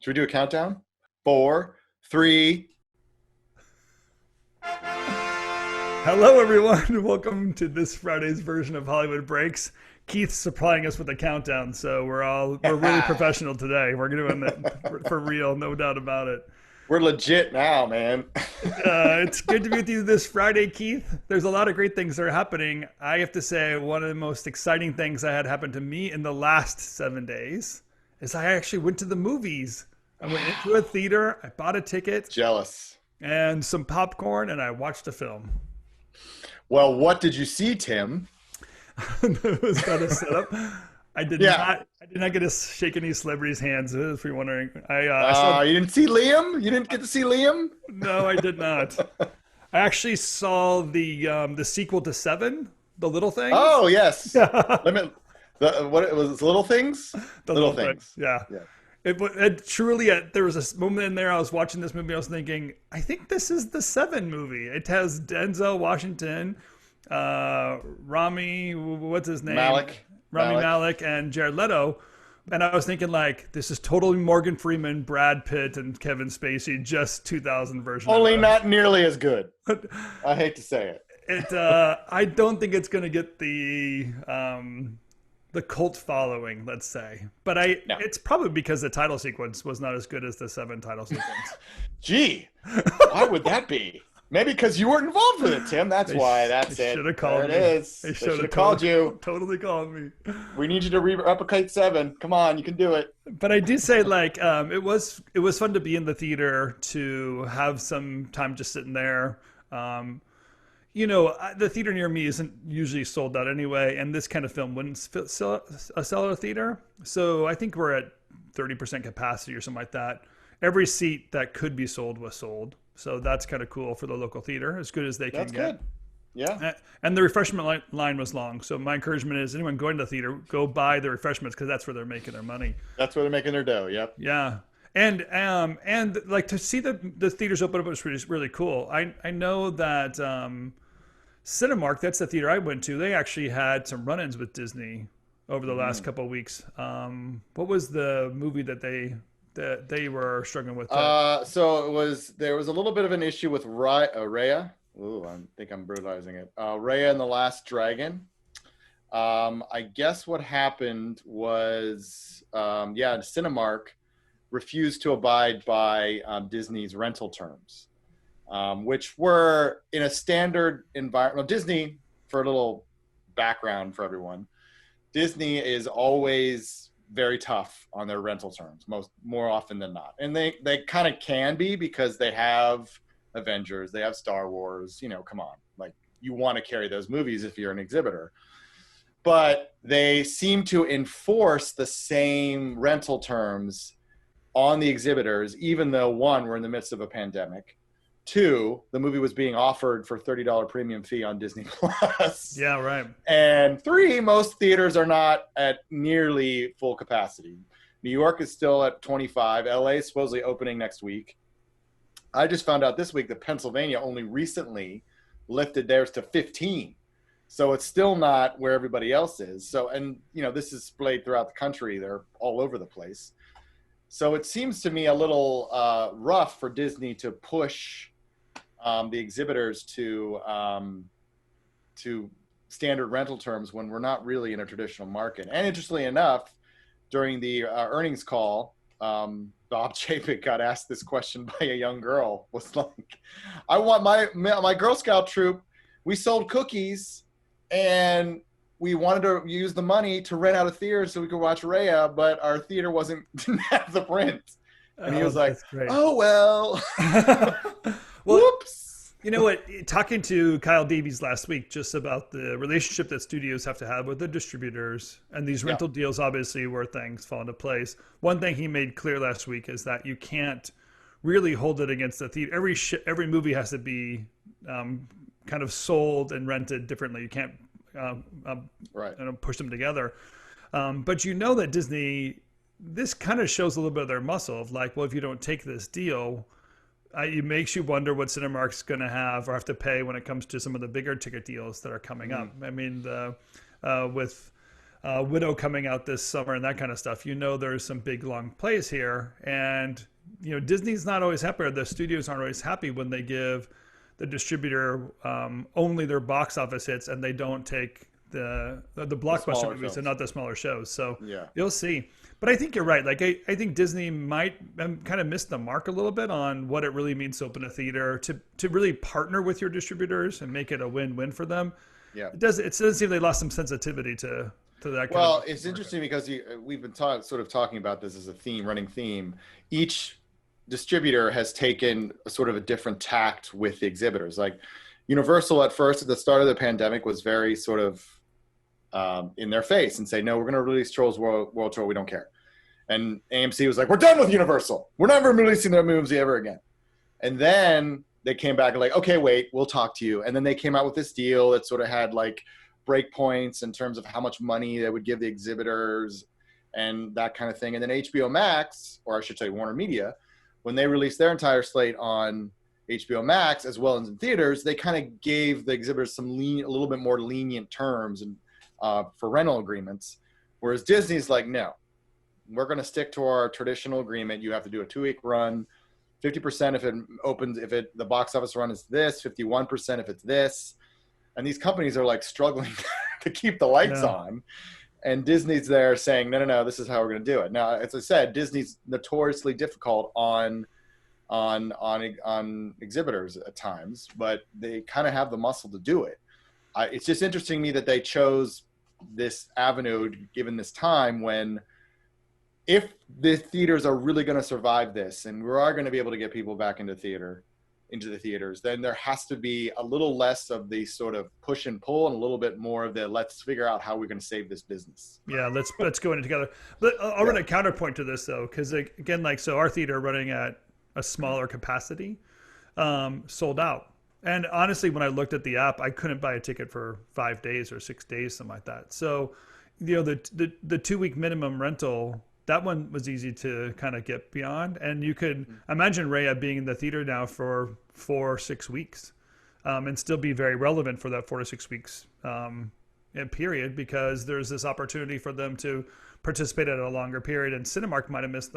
Should we do a countdown? 4, 3. Hello, everyone. Welcome to this Friday's version of Hollywood Breaks. Keith's supplying us with a countdown, so we're really professional today. We're doing it for real, no doubt about it. We're legit now, man. It's good to be with you this Friday, Keith. There's a lot of great things that are happening. I have to say, one of the most exciting things that had happened to me in the last 7 days is I actually went to the movies. I went into a theater, I bought a ticket, Jealous. and some popcorn, and I watched a film. Well, what did you see, Tim? It was kind of set up. I did not get to shake any celebrities' hands. If you're wondering, I saw. You didn't see Liam? You didn't get to see Liam? No, I did not. I actually saw the sequel to Seven, The Little Things. Oh yes. What it was? Little Things. The Little Things. Yeah. It truly. There was a moment in there. I was watching this movie. I was thinking, I think this is the Seven movie. It has Denzel Washington, Rami, what's his name? Rami Malek and Jared Leto. And I was thinking, like, this is totally Morgan Freeman, Brad Pitt, and Kevin Spacey, just 2000 version. Only not nearly as good. I hate to say it. I don't think it's going to get the cult following, let's say. But it's probably because the title sequence was not as good as the Seven title sequence. Gee, why would that be? Maybe because you weren't involved with it, Tim. That's why. That's it. Should have called me. There it is. They should have called you. Totally called me. We need you to replicate Seven. Come on, you can do it. But I do say, like, it was fun to be in the theater, to have some time just sitting there. The theater near me isn't usually sold out anyway, and this kind of film wouldn't sell at a theater. So I think we're at 30% capacity or something like that. Every seat that could be sold was sold. So that's kind of cool for the local theater, as good as they can get. That's good. Yeah. And the refreshment line was long. So my encouragement is, anyone going to the theater, go buy the refreshments, because that's where they're making their money. That's where they're making their dough. Yep. Yeah. And like, to see the theaters open up was really, really cool. I know that Cinemark, that's the theater I went to, they actually had some run-ins with Disney over the last couple of weeks. What was the movie that they were struggling with? So there was a little bit of an issue with Raya. Ooh, I think I'm brutalizing it. Raya and the Last Dragon. I guess what happened was, Cinemark refused to abide by Disney's rental terms, which were in a standard environment. Well, Disney, for a little background for everyone, Disney is always very tough on their rental terms, more often than not. And they kind of can be, because they have Avengers, they have Star Wars, come on. Like, you want to carry those movies if you're an exhibitor. But they seem to enforce the same rental terms on the exhibitors, even though, one, we're in the midst of a pandemic. Two, the movie was being offered for $30 premium fee on Disney Plus. Yeah, right. And three, most theaters are not at nearly full capacity. New York is still at 25. LA is supposedly opening next week. I just found out this week that Pennsylvania only recently lifted theirs to 15. So it's still not where everybody else is. So, and this is splayed throughout the country. They're all over the place. So it seems to me a little rough for Disney to push the exhibitors to standard rental terms when we're not really in a traditional market. And interestingly enough, during the earnings call, Bob Chapek got asked this question by a young girl. Was like, I want my Girl Scout troop. We sold cookies, and we wanted to use the money to rent out a theater so we could watch Raya, but our theater didn't have the print. And he was like, "Oh well." Well, whoops. You know what? Talking to Kyle Davies last week just about the relationship that studios have to have with the distributors, and these rental deals, obviously, where things fall into place. One thing he made clear last week is that you can't really hold it against the theater. Every movie has to be kind of sold and rented differently. You can't push them together. But that Disney, this kind of shows a little bit of their muscle of like, well, if you don't take this deal, it makes you wonder what Cinemark's going to have or have to pay when it comes to some of the bigger ticket deals that are coming up. I mean, with Widow coming out this summer and that kind of stuff. There's some big long plays here, and Disney's not always happy, or the studios aren't always happy when they give the distributor only their box office hits and they don't take the blockbuster movies films. and not the smaller shows. So Yeah. you'll see. But I think you're right. Like I think Disney might kind of miss the mark a little bit on what it really means to open a theater, to really partner with your distributors and make it a win-win for them. Yeah. It doesn't seem they lost some sensitivity to that. Well, it's interesting because we've been sort of talking about this as a running theme. Each distributor has taken a sort of a different tact with the exhibitors. Like Universal at first, at the start of the pandemic, was very sort of in their face and say, no, we're going to release Trolls World Tour. We don't care. And AMC was like, we're done with Universal. We're never releasing their movies ever again. And then they came back and like, okay, wait, we'll talk to you. And then they came out with this deal that sort of had like breakpoints in terms of how much money they would give the exhibitors and that kind of thing. And then HBO Max, or I should say Warner Media, when they released their entire slate on HBO Max as well as in theaters, they kind of gave the exhibitors a little bit more lenient terms and for rental agreements. Whereas Disney's like, no, we're going to stick to our traditional agreement. You have to do a 2-week run, 50% if it opens, the box office run is this, 51% if it's this. And these companies are like struggling to keep the lights on. And Disney's there saying, no, this is how we're going to do it. Now, as I said, Disney's notoriously difficult on exhibitors at times, but they kind of have the muscle to do it. It's just interesting to me that they chose this avenue given this time when, if the theaters are really going to survive this and we are going to be able to get people back into the theaters, then there has to be a little less of the sort of push and pull and a little bit more of the let's figure out how we're going to save this business. Yeah, let's go in it together. But I'll run a counterpoint to this though, because again, like, so our theater running at a smaller capacity sold out. And honestly, when I looked at the app, I couldn't buy a ticket for 5 days or 6 days, something like that. So, the 2-week minimum rental, that one was easy to kind of get beyond. And you could imagine Raya being in the theater now for 4 or 6 weeks and still be very relevant for that 4 to 6 weeks period, because there's this opportunity for them to participate at a longer period. And Cinemark might have missed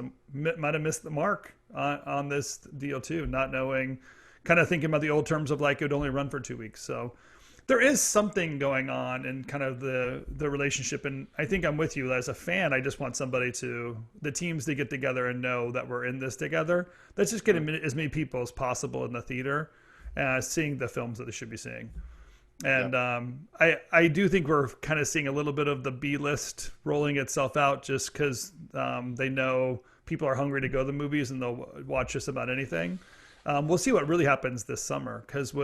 the mark on this deal too, not knowing, kind of thinking about the old terms of like it would only run for 2 weeks. So there is something going on in kind of the relationship. And I think I'm with you as a fan. I just want the teams to get together and know that we're in this together. Let's just get as many people as possible in the theater seeing the films that they should be seeing. And I do think we're kind of seeing a little bit of the B list rolling itself out, just because they know people are hungry to go to the movies and they'll watch just about anything. We'll see what really happens this summer, because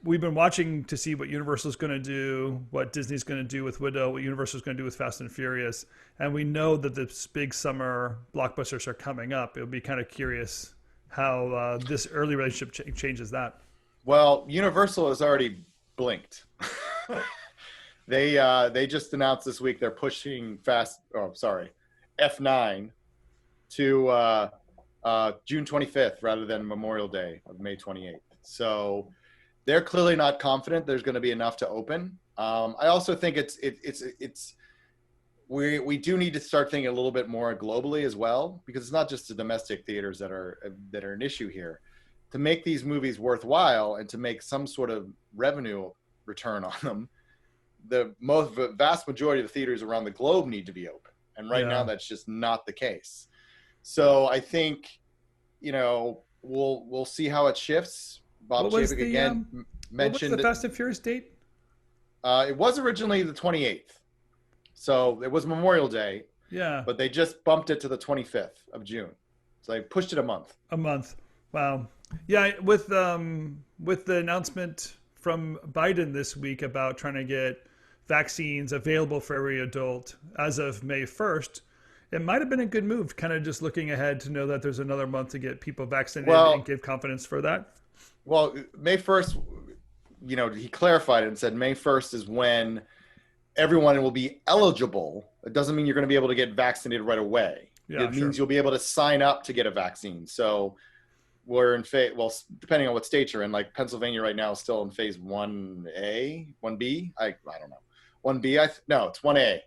we've been watching to see what Universal's going to do, what Disney's going to do with Widow, what Universal's going to do with Fast and Furious, and we know that the big summer blockbusters are coming up. It'll be kind of curious how this early relationship changes that. Well, Universal has already blinked. They just announced this week they're pushing F9 to June 25th rather than Memorial Day of May 28th. So they're clearly not confident there's going to be enough to open. I also think we do need to start thinking a little bit more globally as well, because it's not just the domestic theaters that are an issue here. To make these movies worthwhile and to make some sort of revenue return on them, the vast majority of the theaters around the globe need to be open. And right now that's just not the case. So I think, we'll see how it shifts. Bob Chapek again mentioned. What was the Fast and Furious date? It was originally the 28th. So it was Memorial Day. Yeah. But they just bumped it to the 25th of June. So they pushed it a month. A month. Wow. Yeah, with the announcement from Biden this week about trying to get vaccines available for every adult as of May 1st, it might have been a good move, kind of just looking ahead to know that there's another month to get people vaccinated and give confidence for that. Well, May 1st, he clarified it and said May 1st is when everyone will be eligible. It doesn't mean you're going to be able to get vaccinated right away. Yeah, it means you'll be able to sign up to get a vaccine. So we're in depending on what state you're in, like Pennsylvania right now is still in phase 1A, 1B. I don't know. 1B. No, it's 1A.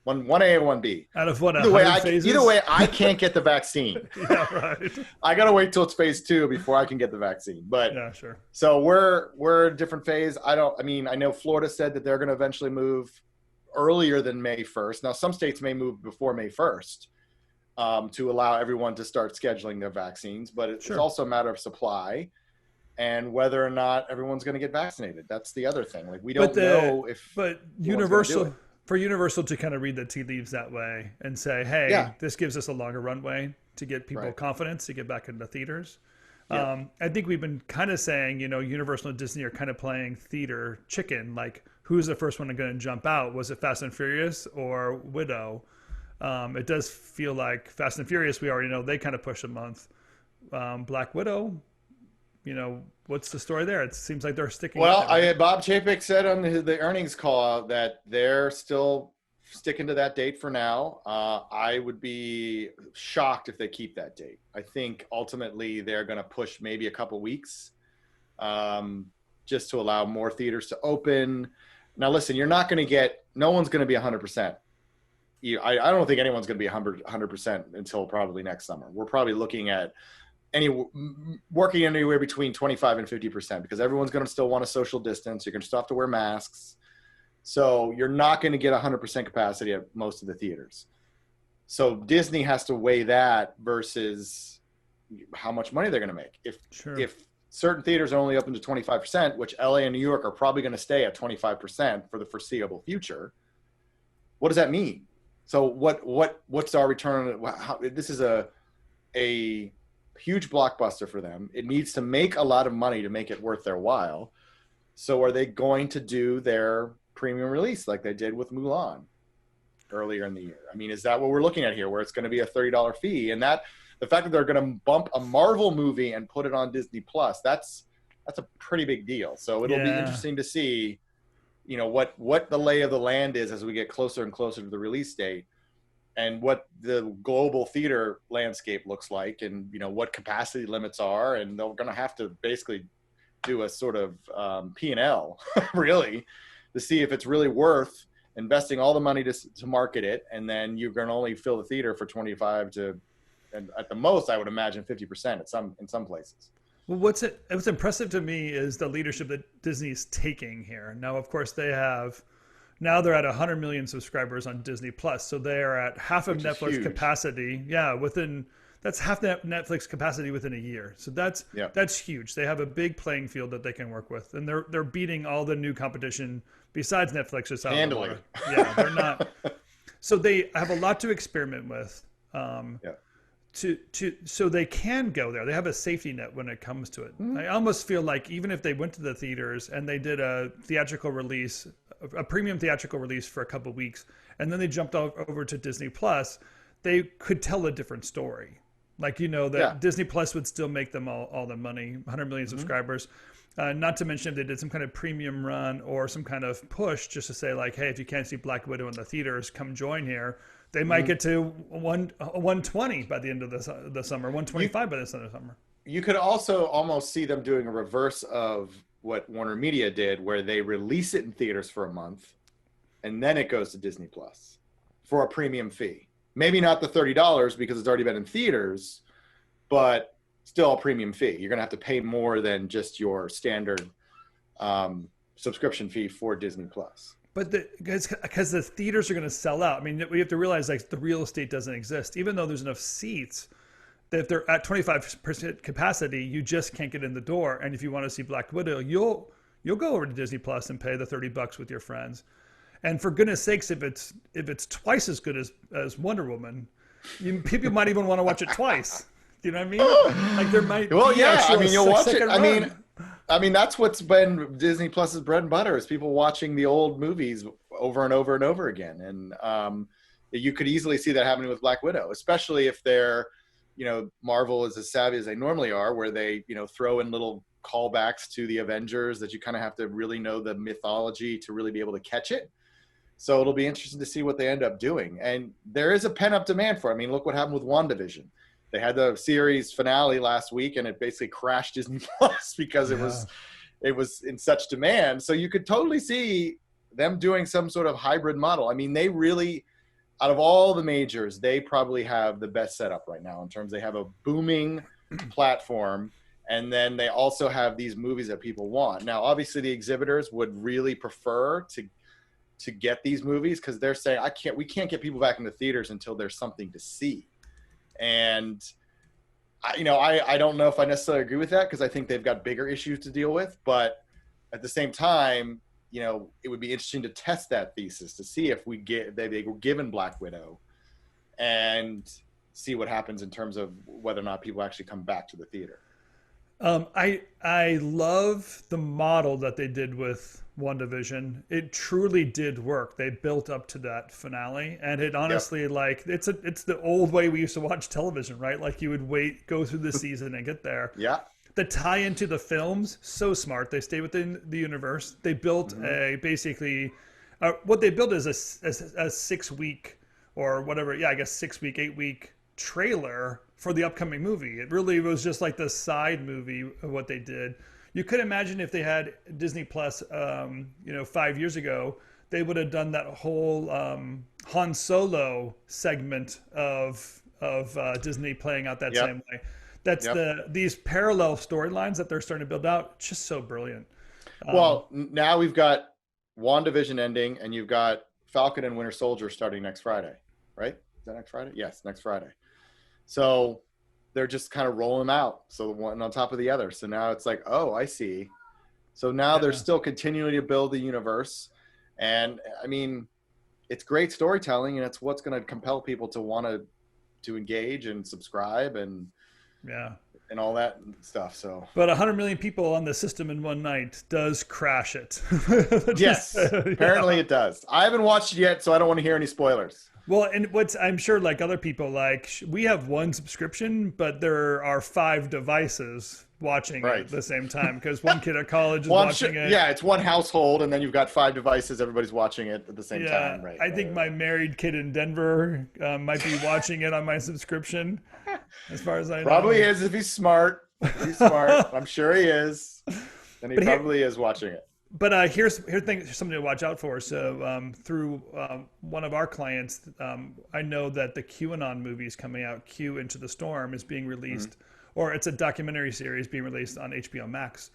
1A or 1B. Out of what, either 100 phases? Either way, I can't get the vaccine. Yeah, right. I got to wait till it's phase 2 before I can get the vaccine. But yeah, sure. So we're a different phase. I know Florida said that they're going to eventually move earlier than May 1st. Now, some states may move before May 1st to allow everyone to start scheduling their vaccines. But it's also a matter of supply and whether or not everyone's going to get vaccinated. That's the other thing. Like, we don't know if. But Universal. For Universal to kind of read the tea leaves that way and say, hey, this gives us a longer runway to get people confidence to get back into theaters. I think we've been kind of saying, Universal and Disney are kind of playing theater chicken. Like, who's the first one going to jump out? Was it Fast and Furious or Widow? It does feel like Fast and Furious, we already know they kind of push a month. Black Widow, what's the story there? It seems like they're sticking. Well, Bob Chapek said on the earnings call that they're still sticking to that date for now. I would be shocked if they keep that date. I think ultimately they're going to push maybe a couple weeks just to allow more theaters to open. Now, listen, you're not going to get – no one's going to be 100%. I don't think anyone's going to be 100% until probably next summer. We're probably looking at – working anywhere between 25 and 50% because everyone's going to still want a social distance. You're going to still have to wear masks. So you're not going to get 100% capacity at most of the theaters. So Disney has to weigh that versus how much money they're going to make. If certain theaters are only open to 25%, which LA and New York are probably going to stay at 25% for the foreseeable future, what does that mean? So what's our return? This is a huge blockbuster for them. It needs to make a lot of money to make it worth their while. So are they going to do their premium release like they did with Mulan earlier in the year? I mean, is that what we're looking at here, where it's going to be a $30 fee? And that the fact that they're going to bump a Marvel movie and put it on Disney Plus, that's a pretty big deal. So it'll be interesting to see, what the lay of the land is as we get closer and closer to the release date. And what the global theater landscape looks like, and what capacity limits are, and they're going to have to basically do a sort of P&L, really, to see if it's really worth investing all the money to market it, and then you're going to only fill the theater for 25 to, and at the most, I would imagine 50% in some places. Well, what's impressive to me is the leadership that Disney's taking here. Now, of course, Now they're at 100 million subscribers on Disney Plus, so they are at half of Netflix capacity. Yeah, that's half Netflix capacity within a year. So that's huge. They have a big playing field that they can work with, and they're beating all the new competition besides Netflix. Just handily. Yeah, they're not. So they have a lot to experiment with. So they can go there. They have a safety net when it comes to it. I almost feel like even if they went to the theaters and they did a theatrical release, a premium theatrical release for a couple of weeks, and then they jumped over to Disney Plus, they could tell a different story. Like, Disney Plus would still make them all the money, 100 million subscribers. Not to mention if they did some kind of premium run or some kind of push just to say like, hey, if you can't see Black Widow in the theaters, come join here. They might get to 120 by the end of the summer, 125 by the end of the summer. You could also almost see them doing a reverse of what Warner Media did, where they release it in theaters for a month, and then it goes to Disney Plus for a premium fee. Maybe not the $30 because it's already been in theaters, but still a premium fee. You're going to have to pay more than just your standard subscription fee for Disney Plus. But because the theaters are going to sell out. I mean, we have to realize like the real estate doesn't exist. Even though there's enough seats, that if they're at 25% capacity, you just can't get in the door. And if you want to see Black Widow, you'll go over to Disney Plus and pay the $30 with your friends. And for goodness sakes, if it's twice as good as Wonder Woman, people might even want to watch it twice. You know what I mean? Like there might. Well, yeah. I mean, you'll watch it. I mean, that's what's been Disney Plus's bread and butter is people watching the old movies over and over and over again. And you could easily see that happening with Black Widow, especially if they're, Marvel is as savvy as they normally are, where they, throw in little callbacks to the Avengers that you kind of have to really know the mythology to really be able to catch it. So it'll be interesting to see what they end up doing. And there is a pent-up demand for it. I mean, look what happened with WandaVision. They had the series finale last week, and it basically crashed Disney Plus because it was in such demand. So you could totally see them doing some sort of hybrid model. I mean, they really, out of all the majors, they probably have the best setup right now in terms they have a booming platform, and then they also have these movies that people want. Now, obviously, the exhibitors would really prefer to get these movies because they're saying we can't get people back into theaters until there's something to see. And I don't know if I necessarily agree with that because I think they've got bigger issues to deal with. But at the same time, it would be interesting to test that thesis to see if they were given Black Widow and see what happens in terms of whether or not people actually come back to the theater. I love the model that they did with WandaVision. It truly did work. They built up to that finale, and it honestly it's the old way we used to watch television, right? Like you would go through the season and get there. Yeah. The tie into the films, so smart. They stay within the universe. They built what they built is a 6-week or whatever. Yeah, I guess 6-week, 8-week trailer for the upcoming movie. It really was just like the side movie of what they did. You could imagine if they had Disney Plus, 5 years ago, they would have done that whole Han Solo segment of Disney playing out that same way. That's these parallel storylines that they're starting to build out. Just so brilliant. Well, now we've got WandaVision ending, and you've got Falcon and Winter Soldier starting next Friday, right? Is that next Friday? Yes, next Friday. So they're just kind of rolling them out. So one on top of the other. So now it's like, oh, I see. So now they're still continuing to build the universe. And I mean, it's great storytelling, and it's what's going to compel people to want to engage and subscribe and all that stuff. So, but 100 million people on the system in one night does crash it. Yes, apparently it does. I haven't watched it yet, so I don't want to hear any spoilers. Well, and I'm sure like other people, like we have one subscription, but there are 5 devices watching it at the same time because one kid at college is watching it. Yeah, it's one household, and then you've got 5 devices. Everybody's watching it at the same time. Right. I think my married kid in Denver might be watching it on my subscription, as far as I know. Probably is if he's smart. He's smart. I'm sure he is. And he probably is watching it. But here's something to watch out for. So through one of our clients, I know that the QAnon movie is coming out. Q Into the Storm is being released, or it's a documentary series being released on HBO Max.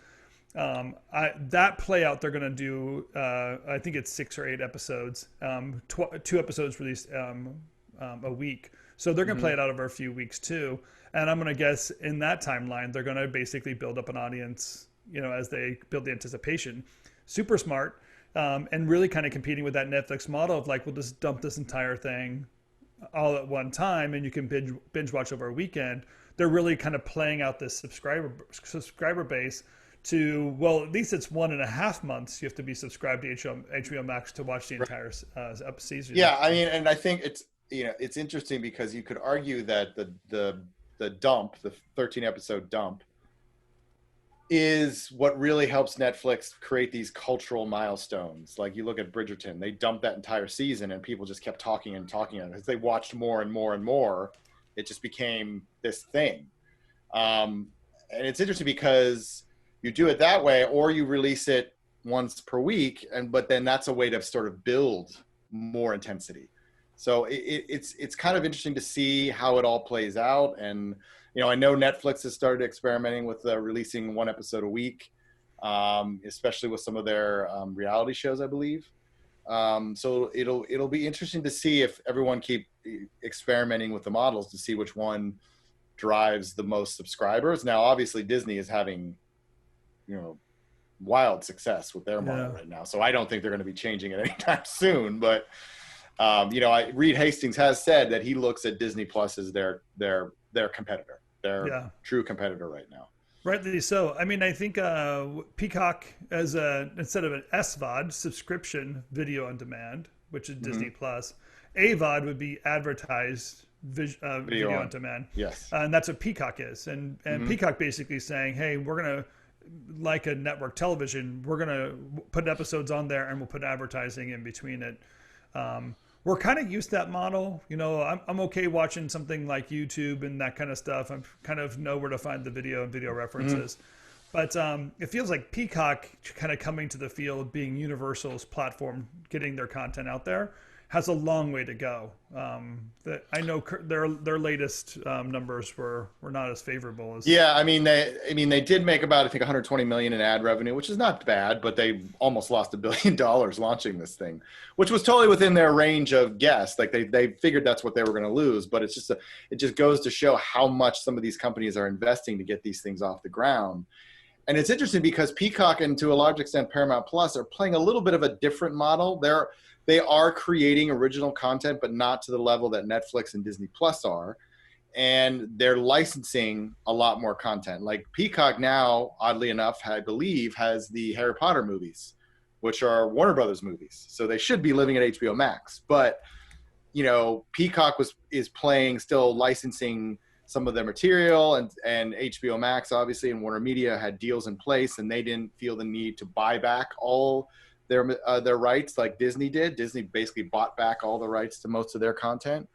That play out they're going to do, I think it's 6 or 8 episodes, 2 episodes released a week. So they're going to play it out over a few weeks too. And I'm going to guess in that timeline, they're going to basically build up an audience, as they build the anticipation. Super smart, and really kind of competing with that Netflix model of like, we'll just dump this entire thing all at one time and you can binge watch over a weekend. They're really kind of playing out this subscriber base to, well, at least it's 1.5 months you have to be subscribed to HBO Max to watch the entire season. Yeah, I mean, and I think it's interesting because you could argue that the dump, the 13 episode dump, is what really helps Netflix create these cultural milestones. Like you look at Bridgerton, they dumped that entire season and people just kept talking and talking. And as they watched more and more and more, it just became this thing. And it's interesting because you do it that way, or you release it once per week, but then that's a way to sort of build more intensity. So it's kind of interesting to see how it all plays out. And I know Netflix has started experimenting with releasing 1 episode a week, especially with some of their reality shows, I believe. So it'll be interesting to see if everyone keep experimenting with the models to see which one drives the most subscribers. Now, obviously, Disney is having, wild success with their model right now. So I don't think they're going to be changing it anytime soon. But Reed Hastings has said that he looks at Disney Plus as their competitor, their true competitor right now. Rightly so. I mean, I think Peacock as instead of an SVOD, subscription video on demand, which is Disney Plus, AVOD would be advertised video on demand. Yes. And that's what Peacock is. And Peacock basically saying, hey, we're going to, like a network television, we're going to put episodes on there and we'll put advertising in between it. We're kind of used to that model. I'm okay watching something like YouTube and that kind of stuff. I kind of know where to find the video and video references. But it feels like Peacock kind of coming to the field, being Universal's platform, getting their content out there, has a long way to go. I know their latest numbers were not as favorable as. Yeah, I mean they did make about I think 120 million in ad revenue, which is not bad, but they almost lost $1 billion launching this thing, which was totally within their range of guess. Like they figured that's what they were going to lose, but it just goes to show how much some of these companies are investing to get these things off the ground. And it's interesting because Peacock and to a large extent Paramount Plus are playing a little bit of a different model. They are creating original content, but not to the level that Netflix and Disney Plus are. And they're licensing a lot more content. Like Peacock now, oddly enough, I believe, has the Harry Potter movies, which are Warner Brothers movies. So they should be living at HBO Max. But, Peacock is playing, still licensing some of their material, and HBO Max, obviously, and Warner Media had deals in place, and they didn't feel the need to buy back all their rights like Disney did. Disney basically bought back all the rights to most of their content.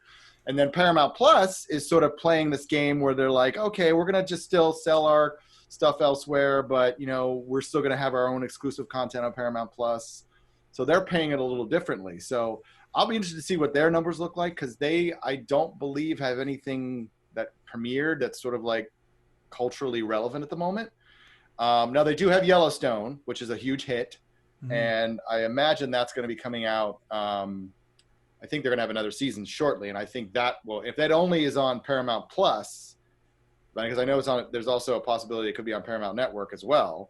And then Paramount Plus is sort of playing this game where they're like, okay, we're going to just still sell our stuff elsewhere, but, we're still going to have our own exclusive content on Paramount Plus. So they're paying it a little differently. So I'll be interested to see what their numbers look like, because I don't believe, have anything that premiered that's sort of like culturally relevant at the moment. Now they do have Yellowstone, which is a huge hit. Mm-hmm. And I imagine that's going to be coming out. I think they're going to have another season shortly. And I think that if that only is on Paramount Plus, because I know there's also a possibility it could be on Paramount Network as well,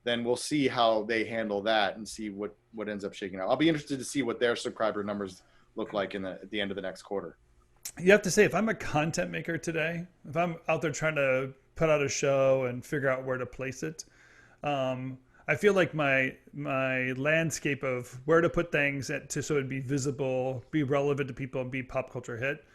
then we'll see how they handle that and see what ends up shaking out. I'll be interested to see what their subscriber numbers look like at the end of the next quarter. You have to say, if I'm a content maker today, if I'm out there trying to put out a show and figure out where to place it, I feel like my landscape of where to put things so it'd be visible, be relevant to people, and be pop culture hit.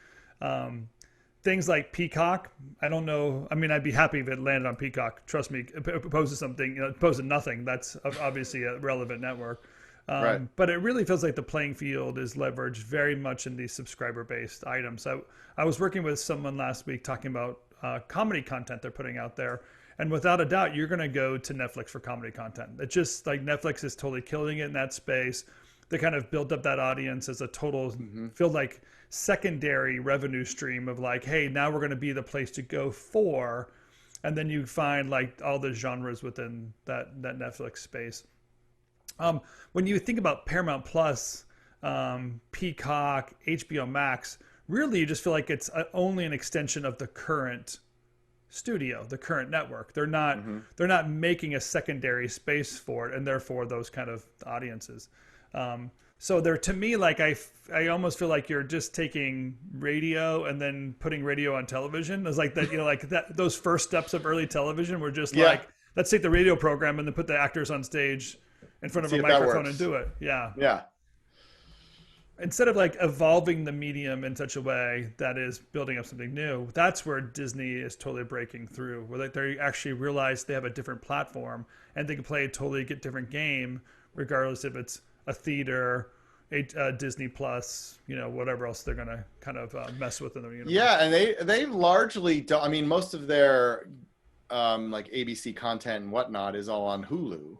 Things like Peacock, I don't know. I mean, I'd be happy if it landed on Peacock. Trust me, opposed to something, opposed to nothing. That's obviously a relevant network. Right. But it really feels like the playing field is leveraged very much in these subscriber-based items. I was working with someone last week talking about comedy content they're putting out there. And without a doubt, you're going to go to Netflix for comedy content. It's just like Netflix is totally killing it in that space. They kind of built up that audience as a total, feel like secondary revenue stream of like, hey, now we're going to be the place to go for. And then you find like all the genres within that Netflix space. When you think about Paramount Plus, Peacock, HBO Max, really you just feel like it's only an extension of the current studio, the current network. They're not making a secondary space for it, and therefore those kind of audiences. So they're, to me, like I almost feel like you're just taking radio and then putting radio on television. It's like that, like that. Those first steps of early television were just like, let's take the radio program and then put the actors on stage in front of a microphone and do it. Yeah. Instead of like evolving the medium in such a way that is building up something new, that's where Disney is totally breaking through, where they actually realize they have a different platform and they can play a totally different game, regardless if it's a theater, a Disney Plus, whatever else they're going to kind of mess with in the universe. Yeah, and they largely don't. I mean, most of their like ABC content and whatnot is all on Hulu.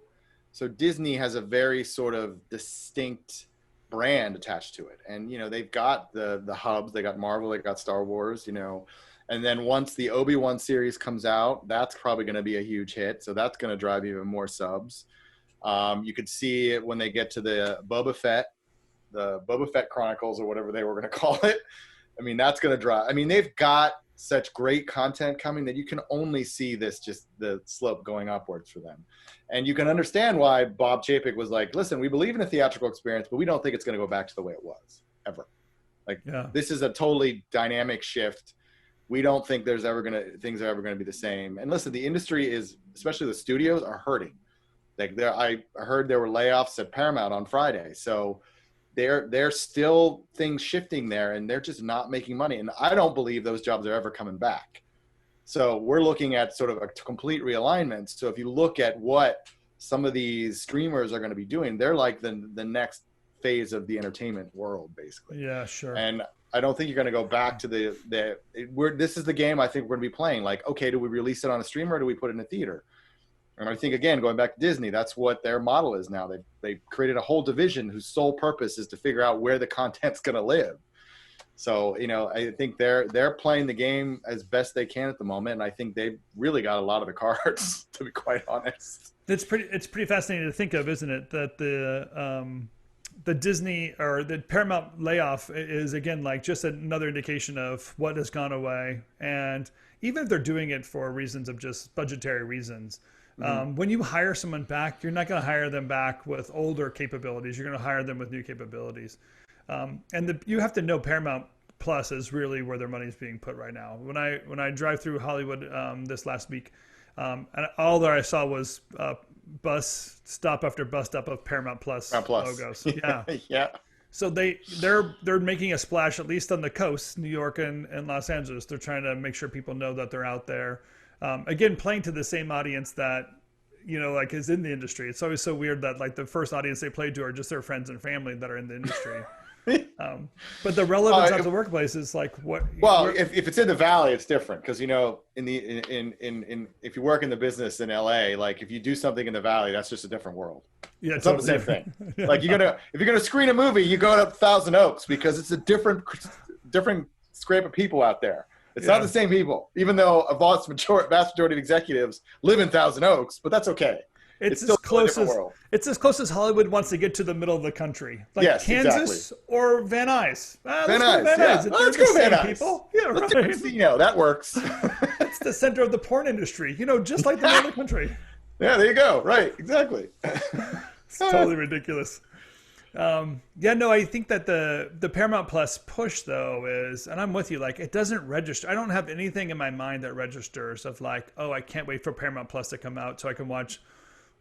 So Disney has a very sort of distinct brand attached to it. And, they've got the hubs, they got Marvel, they got Star Wars, and then once the Obi-Wan series comes out, that's probably going to be a huge hit. So that's going to drive even more subs. You could see it when they get to the Boba Fett Chronicles or whatever they were going to call it. I mean, that's going to drive. I mean, they've got such great content coming that you can only see just the slope going upwards for them. And you can understand why Bob Chapek was like, listen, we believe in a theatrical experience, but we don't think it's going to go back to the way it was ever. This is a totally dynamic shift. We don't think things are ever going to be the same. And listen, the industry is, especially the studios, are hurting. I heard there were layoffs at Paramount on Friday. So there's still things shifting there, and they're just not making money. And I don't believe those jobs are ever coming back. So we're looking at sort of a complete realignment. So if you look at what some of these streamers are going to be doing, they're like the next phase of the entertainment world, basically. Yeah, sure. And I don't think you're going to go back to this is the game I think we're going to be playing. Like, okay, do we release it on a streamer or do we put it in a theater? And I think, again, going back to Disney, that's what their model is now. They've created a whole division whose sole purpose is to figure out where the content's going to live. So, I think they're playing the game as best they can at the moment. And I think they've really got a lot of the cards, to be quite honest. It's pretty fascinating to think of, isn't it? That the Disney or the Paramount layoff is, again, like just another indication of what has gone away. And even if they're doing it for reasons of just budgetary reasons, when you hire someone back, you're not going to hire them back with older capabilities. You're going to hire them with new capabilities. You have to know Paramount Plus is really where their money is being put right now. When I drive through Hollywood this last week, and all that I saw was bus stop after bus stop of Paramount Plus logos. Yeah, yeah. So they're making a splash, at least on the coast, New York and Los Angeles. They're trying to make sure people know that they're out there. Again, playing to the same audience that, like is in the industry. It's always so weird that like the first audience they play to are just their friends and family that are in the industry. But the relevance of the workplace is like what? Well, if it's in the Valley, it's different because in if you work in the business in LA, like if you do something in the Valley, that's just a different world. Yeah, it's not the same thing. Yeah. Like if you're gonna screen a movie, you go to Thousand Oaks because it's a different scrape of people out there. It's not the same people, even though a vast majority of executives live in Thousand Oaks, but that's okay. It's as close as Hollywood wants to get to the middle of the country, like yes, Kansas or Van Nuys. Van Nuys, let's go Van Nuys. People, yeah, right. That works. It's the center of the porn industry, just like the middle of the country. Yeah, there you go. Right, exactly. It's totally ridiculous. I think that the Paramount Plus push though is, and I'm with you, like it doesn't register. I don't have anything in my mind that registers of like, oh, I can't wait for Paramount Plus to come out so I can watch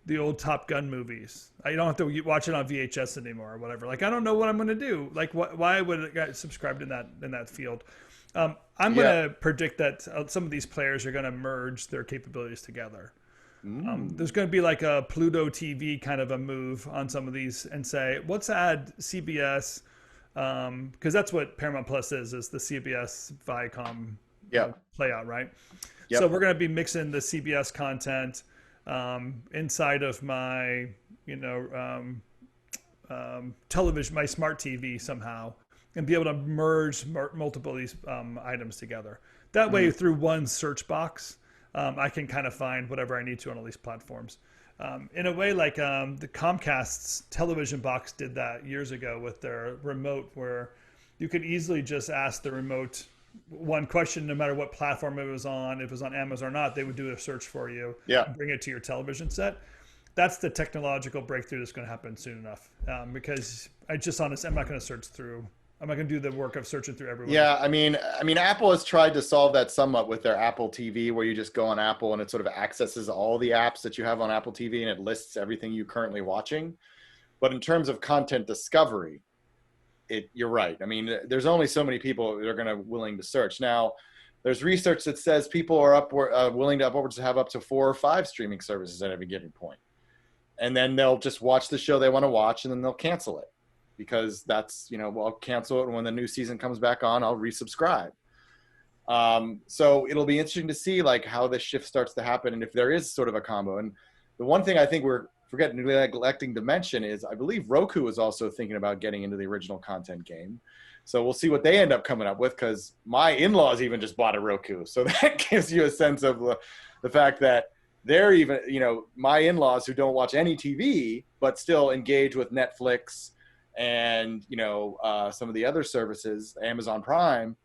the old Top Gun movies. I don't have to watch it on VHS anymore or whatever. Like, I don't know what I'm going to do. Like, why would it get subscribed in that field? I'm going to predict that some of these players are going to merge their capabilities together. There's going to be like a Pluto TV kind of a move on some of these and say, let's add CBS, because that's what Paramount Plus is the CBS Viacom play out, right? Yep. So we're going to be mixing the CBS content inside of my, television, my smart TV somehow, and be able to merge multiple of these items together. That way, through one search box, I can kind of find whatever I need to on all these platforms. In a way, like the Comcast's television box did that years ago with their remote, where you could easily just ask the remote one question, no matter what platform it was on. If it was on Amazon or not, they would do a search for you, and bring it to your television set. That's the technological breakthrough that's going to happen soon enough. Because I'm not going to search through. I'm not going to do the work of searching through everyone. Yeah, I mean, Apple has tried to solve that somewhat with their Apple TV, where you just go on Apple and it sort of accesses all the apps that you have on Apple TV and it lists everything you're currently watching. But in terms of content discovery, you're right. I mean, there's only so many people that are willing to search. Now, there's research that says people are willing to have up to 4 or 5 streaming services at every given point. And then they'll just watch the show they want to watch and then they'll cancel it. Because that's, I'll cancel it. And when the new season comes back on, I'll resubscribe. So it'll be interesting to see like how this shift starts to happen and if there is sort of a combo. And the one thing I think we're neglecting to mention is I believe Roku is also thinking about getting into the original content game. So we'll see what they end up coming up with, because my in-laws even just bought a Roku. So that gives you a sense of the fact that they're even, my in-laws who don't watch any TV, but still engage with Netflix and, some of the other services, Amazon Prime,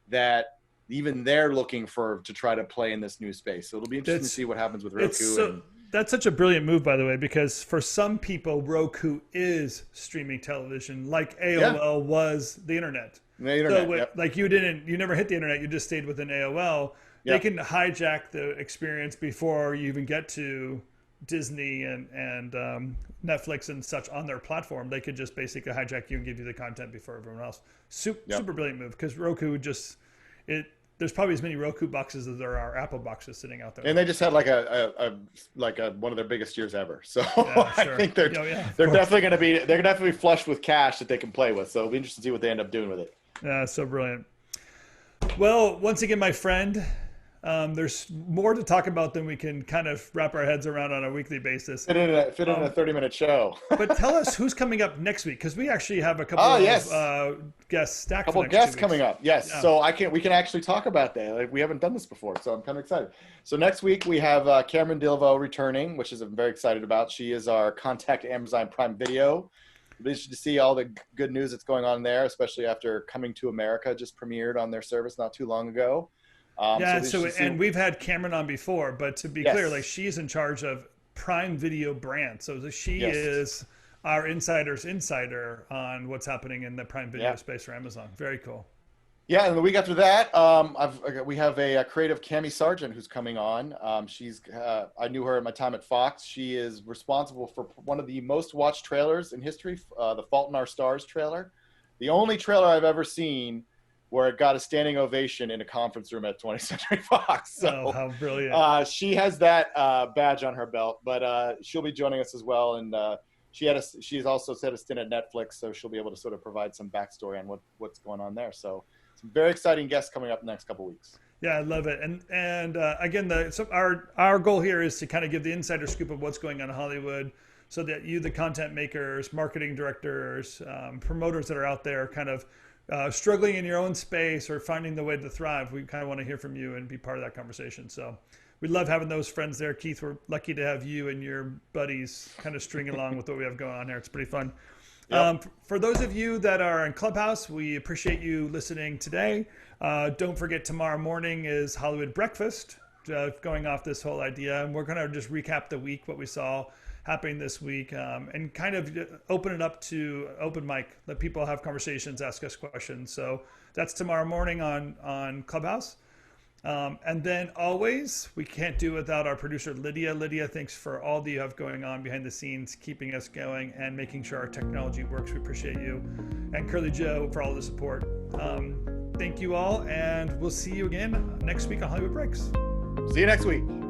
that even they're looking to try to play in this new space. So it'll be interesting to see what happens with Roku. That's such a brilliant move, by the way, because for some people, Roku is streaming television, like AOL was the internet. The internet, so like you never hit the internet, you just stayed within AOL. They can hijack the experience before you even get to Disney and Netflix and such on their platform. They could just basically hijack you and give you the content before everyone else. Super brilliant move, because Roku there's probably as many Roku boxes as there are Apple boxes sitting out there. And they just had like one of their biggest years ever. So I think they're definitely flushed with cash that they can play with. So it'll be interesting to see what they end up doing with it. Yeah, so brilliant. Well, once again, my friend, There's more to talk about than we can kind of wrap our heads around on a weekly basis. Fit in a 30-minute show. But tell us who's coming up next week, because we actually have a couple Yes. of guests stacked. Couple for of next guests 2 weeks. coming up. Yes. Yeah. So we can actually talk about that. Like, we haven't done this before, so I'm kind of excited. So next week we have Cameron Dilvo returning, which is I'm very excited about. She is our contact Amazon Prime Video. Pleased to see all the good news that's going on there, especially after Coming to America just premiered on their service not too long ago. And we've had Cameron on before, but to be clear, like, she's in charge of Prime Video brand, so she is our insider's insider on what's happening in the Prime Video space for Amazon. Very cool. Yeah, and the week after that, we have a creative Cami Sargent who's coming on. I knew her in my time at Fox. She is responsible for one of the most watched trailers in history, the Fault in Our Stars trailer. The only trailer I've ever seen where it got a standing ovation in a conference room at 20th Century Fox. So, how brilliant. She has that badge on her belt, but she'll be joining us as well. And she's also had a stint at Netflix, so she'll be able to sort of provide some backstory on what's going on there. So some very exciting guests coming up in the next couple of weeks. Yeah, I love it. And again, our goal here is to kind of give the insider scoop of what's going on in Hollywood, so that you, the content makers, marketing directors, promoters that are out there kind of struggling in your own space or finding the way to thrive, we kind of want to hear from you and be part of that conversation. So we love having those friends there. Keith, we're lucky to have you and your buddies kind of string along with what we have going on here. It's pretty fun. Yep. For those of you that are in Clubhouse, we appreciate you listening today. Don't forget, tomorrow morning is Hollywood Breakfast, going off this whole idea. And we're going to just recap the week, what we saw happening this week, and kind of open it up to open mic. Let people have conversations, ask us questions. So that's tomorrow morning on Clubhouse. And then always, we can't do without our producer, Lydia. Lydia, thanks for all that you have going on behind the scenes, keeping us going and making sure our technology works. We appreciate you. And Curly Joe for all the support. Thank you all, and we'll see you again next week on Hollywood Breaks. See you next week.